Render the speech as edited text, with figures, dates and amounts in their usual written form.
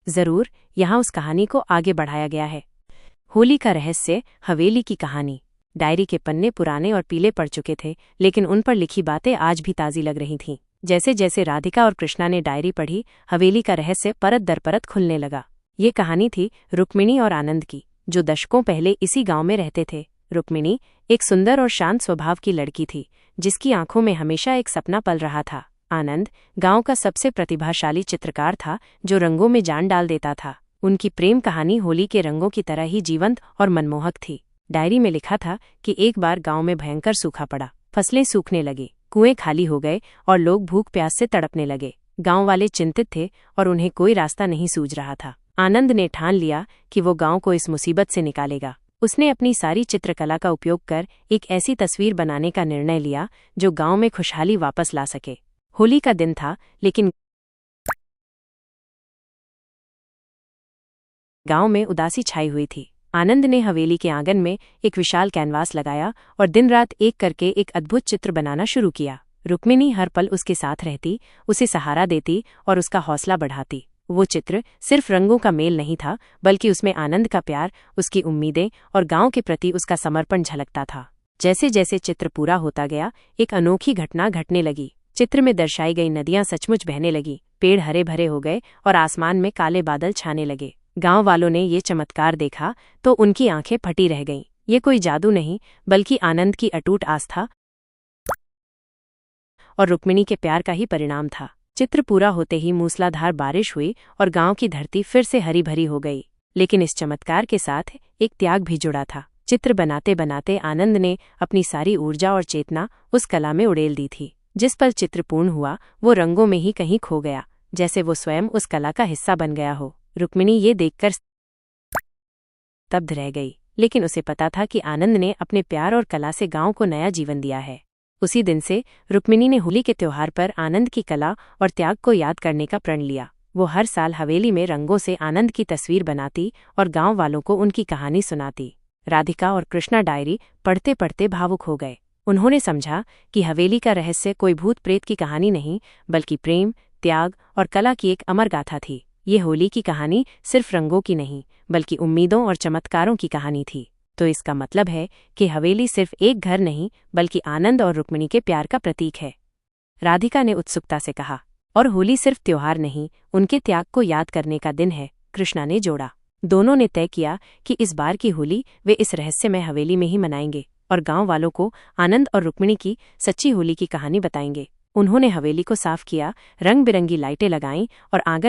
जरूर, यहाँ उस कहानी को आगे बढ़ाया गया है। होली का रहस्य, हवेली की कहानी। डायरी के पन्ने पुराने और पीले पड़ चुके थे, लेकिन उन पर लिखी बातें आज भी ताज़ी लग रही थीं। जैसे जैसे राधिका और कृष्णा ने डायरी पढ़ी, हवेली का रहस्य परत दर परत खुलने लगा। ये कहानी थी रुक्मिणी और आनंद की, जो दशकों पहले इसी गांव में रहते थे। रुक्मिणी एक सुंदर और शांत स्वभाव की लड़की थी, जिसकी आंखों में हमेशा एक सपना पल रहा था। आनंद गांव का सबसे प्रतिभाशाली चित्रकार था, जो रंगों में जान डाल देता था। उनकी प्रेम कहानी होली के रंगों की तरह ही जीवंत और मनमोहक थी। डायरी में लिखा था कि एक बार गांव में भयंकर सूखा पड़ा, फसलें सूखने लगी, कुएं खाली हो गए और लोग भूख प्यास से तड़पने लगे। गांव वाले चिंतित थे और उन्हें कोई रास्ता नहीं सूझ रहा था। आनंद ने ठान लिया कि वो गांव को इस मुसीबत से निकालेगा। उसने अपनी सारी चित्रकला का उपयोग कर एक ऐसी तस्वीर बनाने का निर्णय लिया जो गांव में खुशहाली वापस ला सके। होली का दिन था, लेकिन गांव में उदासी छाई हुई थी। आनंद ने हवेली के आंगन में एक विशाल कैनवास लगाया और दिन रात एक करके एक अद्भुत चित्र बनाना शुरू किया। रुक्मिणी हर पल उसके साथ रहती, उसे सहारा देती और उसका हौसला बढ़ाती। वो चित्र सिर्फ रंगों का मेल नहीं था, बल्कि उसमें आनंद का प्यार, उसकी उम्मीदें और गांव के प्रति उसका समर्पण झलकता था। जैसे जैसे चित्र पूरा होता गया, एक अनोखी घटना घटने लगी। चित्र में दर्शाई गई नदियां सचमुच बहने लगी, पेड़ हरे भरे हो गए और आसमान में काले बादल छाने लगे। गांव वालों ने ये चमत्कार देखा तो उनकी आंखें फटी रह गईं। ये कोई जादू नहीं, बल्कि आनंद की अटूट आस्था और रुक्मिणी के प्यार का ही परिणाम था। चित्र पूरा होते ही मूसलाधार बारिश हुई और गांव की धरती फिर से हरी भरी हो गई। लेकिन इस चमत्कार के साथ एक त्याग भी जुड़ा था। चित्र बनाते बनाते आनंद ने अपनी सारी ऊर्जा और चेतना उस कला में उड़ेल दी थी। जिस पल चित्र पूर्ण हुआ, वो रंगों में ही कहीं खो गया, जैसे वो स्वयं उस कला का हिस्सा बन गया हो। रुक्मिणी ये देखकर स्तब्ध रह गई, लेकिन उसे पता था कि आनंद ने अपने प्यार और कला से गांव को नया जीवन दिया है। उसी दिन से रुक्मिणी ने होली के त्योहार पर आनंद की कला और त्याग को याद करने का प्रण लिया। वो हर साल हवेली में रंगों से आनंद की तस्वीर बनाती और गांव वालों को उनकी कहानी सुनाती। राधिका और कृष्णा डायरी पढ़ते पढ़ते भावुक हो गए। उन्होंने समझा कि हवेली का रहस्य कोई भूत प्रेत की कहानी नहीं, बल्कि प्रेम, त्याग और कला की एक अमर गाथा थी। ये होली की कहानी सिर्फ रंगों की नहीं, बल्कि उम्मीदों और चमत्कारों की कहानी थी। तो इसका मतलब है कि हवेली सिर्फ एक घर नहीं, बल्कि आनंद और रुक्मिणी के प्यार का प्रतीक है। राधिका ने उत्सुकता से कहा, और होली सिर्फ त्योहार नहीं, उनके त्याग को याद करने का दिन है, कृष्णा ने जोड़ा। दोनों ने तय किया कि इस बार की होली वे इस रहस्यमय हवेली में ही मनाएंगे और गांव वालों को आनंद और रुक्मिणी की सच्ची होली की कहानी बताएंगे। उन्होंने हवेली को साफ किया, रंग बिरंगी लाइटें लगाईं और आंगन